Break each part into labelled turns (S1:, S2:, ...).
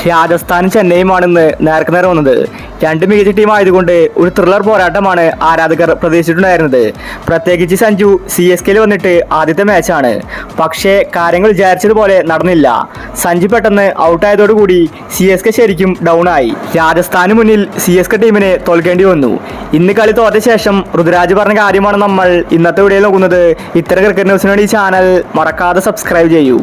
S1: രാജസ്ഥാനും ചെന്നൈയുമാണിന്ന് നേർക്കുനേർ വന്നത്. രണ്ട് മികച്ച ടീം ആയതുകൊണ്ട് ഒരു ത്രില്ലർ പോരാട്ടമാണ് ആരാധകർ പ്രതീക്ഷിച്ചിട്ടുണ്ടായിരുന്നത്. പ്രത്യേകിച്ച് സഞ്ജു CSKയിൽ വന്നിട്ട് ആദ്യത്തെ മാച്ചാണ്. പക്ഷേ കാര്യങ്ങൾ വിചാരിച്ചതുപോലെ നടന്നില്ല. സഞ്ജു പെട്ടെന്ന് ഔട്ടായതോടുകൂടി CSK ശരിക്കും ഡൗൺ ആയി. രാജസ്ഥാന് മുന്നിൽ CSK ടീമിനെ തോൽക്കേണ്ടി വന്നു. ഇന്ന് കളി തോറ്റ ശേഷം ഋതുരാജ് പറഞ്ഞ കാര്യമാണ് നമ്മൾ ഇന്നത്തെ വീഡിയോയിൽ നോക്കുന്നത്. ഇത്തരം ക്രിക്കറ്റ് ന്യൂസിന് വേണ്ടി ഈ ചാനൽ മറക്കാതെ സബ്സ്ക്രൈബ് ചെയ്യൂ.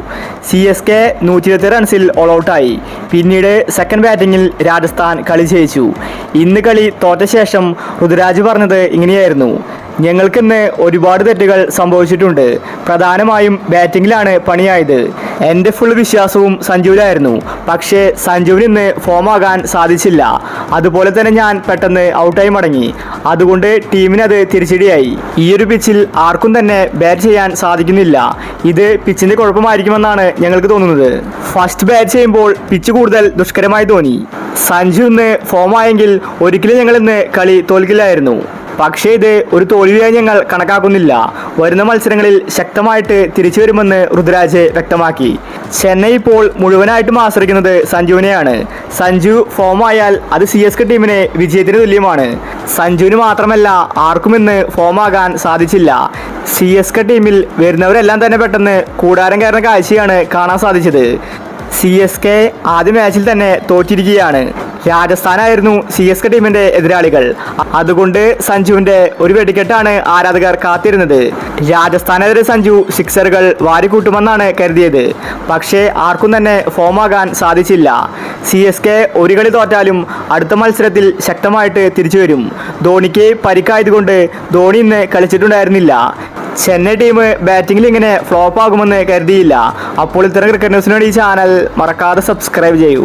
S1: CSK 127 റൺസിൽ ഓൾ ഔട്ടായി. പിന്നീട് സെക്കൻഡ് ബാറ്റിംഗിൽ രാജസ്ഥാൻ കളി ജയിച്ചു. ഇന്ന് കളി തോറ്റ ശേഷം ഋതുരാജ് പറഞ്ഞത് ഇങ്ങനെയായിരുന്നു: ഞങ്ങൾക്കിന്ന് ഒരുപാട് തെറ്റുകൾ സംഭവിച്ചിട്ടുണ്ട്. പ്രധാനമായും ബാറ്റിങ്ങിലാണ് പണിയായത്. എൻ്റെ ഫുൾ വിശ്വാസവും സഞ്ജുവിലായിരുന്നു. പക്ഷേ സഞ്ജുവിന് ഇന്ന് ഫോമാകാൻ സാധിച്ചില്ല. അതുപോലെ തന്നെ ഞാൻ പെട്ടെന്ന് ഔട്ടായി മടങ്ങി. അതുകൊണ്ട് ടീമിനത് തിരിച്ചടിയായി. ഈയൊരു പിച്ചിൽ ആർക്കും തന്നെ ബാറ്റ് ചെയ്യാൻ സാധിക്കുന്നില്ല. ഇത് പിച്ചിൻ്റെ കുഴപ്പമായിരിക്കുമെന്നാണ് ഞങ്ങൾക്ക് തോന്നുന്നത്. ഫസ്റ്റ് ബാറ്റ് ചെയ്യുമ്പോൾ പിച്ച് കൂടുതൽ ദുഷ്കരമായി തോന്നി. സഞ്ജു ഇന്ന് ഫോമായെങ്കിൽ ഒരിക്കലും ഞങ്ങൾ ഇന്ന് കളി തോൽക്കില്ലായിരുന്നു. പക്ഷേ ഇത് ഒരു തോൽവിയായി ഞങ്ങൾ കണക്കാക്കുന്നില്ല. വരുന്ന മത്സരങ്ങളിൽ ശക്തമായിട്ട് തിരിച്ചു വരുമെന്ന് ഋതുരാജ് വ്യക്തമാക്കി. ചെന്നൈ ഇപ്പോൾ മുഴുവനായിട്ടും ആശ്രയിക്കുന്നത് സഞ്ജുവിനെയാണ്. സഞ്ജു ഫോമായാൽ അത് CSK ടീമിന് വിജയത്തിന് തുല്യമാണ്. സഞ്ജുവിന് മാത്രമല്ല ആർക്കും ഇന്ന് ഫോമാകാൻ സാധിച്ചില്ല. CSK ടീമിൽ വരുന്നവരെല്ലാം തന്നെ പെട്ടെന്ന് കൂടാരം കയറുന്ന കാഴ്ചയാണ് കാണാൻ സാധിച്ചത്. CSK ആദ്യ മാച്ചിൽ തന്നെ തോറ്റിരിക്കുകയാണ്. രാജസ്ഥാനായിരുന്നു CSK ടീമിന്റെ എതിരാളികൾ. അതുകൊണ്ട് സഞ്ജുവിന്റെ ഒരു വെടിക്കെട്ടാണ് ആരാധകർ കാത്തിരുന്നത്. രാജസ്ഥാനെതിരെ സഞ്ജു സിക്സറുകൾ വാരിക്കൂട്ടുമെന്നാണ് കരുതിയത്. പക്ഷേ ആർക്കും തന്നെ ഫോമാകാൻ സാധിച്ചില്ല. CSK ഒരു കളി തോറ്റാലും അടുത്ത മത്സരത്തിൽ ശക്തമായിട്ട് തിരിച്ചു വരും. ധോണിക്ക് പരിക്കായതുകൊണ്ട് ധോണി ഇന്ന് കളിച്ചിട്ടുണ്ടായിരുന്നില്ല. ചെന്നൈ ടീം ബാറ്റിങ്ങിൽ ഇങ്ങനെ ഫ്ലോപ്പ് ആകുമെന്ന് കരുതിയില്ല. അപ്പോൾ ഇത്തരം ക്രിക്കറ്റ് ന്യൂസിന് വേണ്ടി ഈ ചാനൽ മറക്കാതെ സബ്സ്ക്രൈബ് ചെയ്യൂ.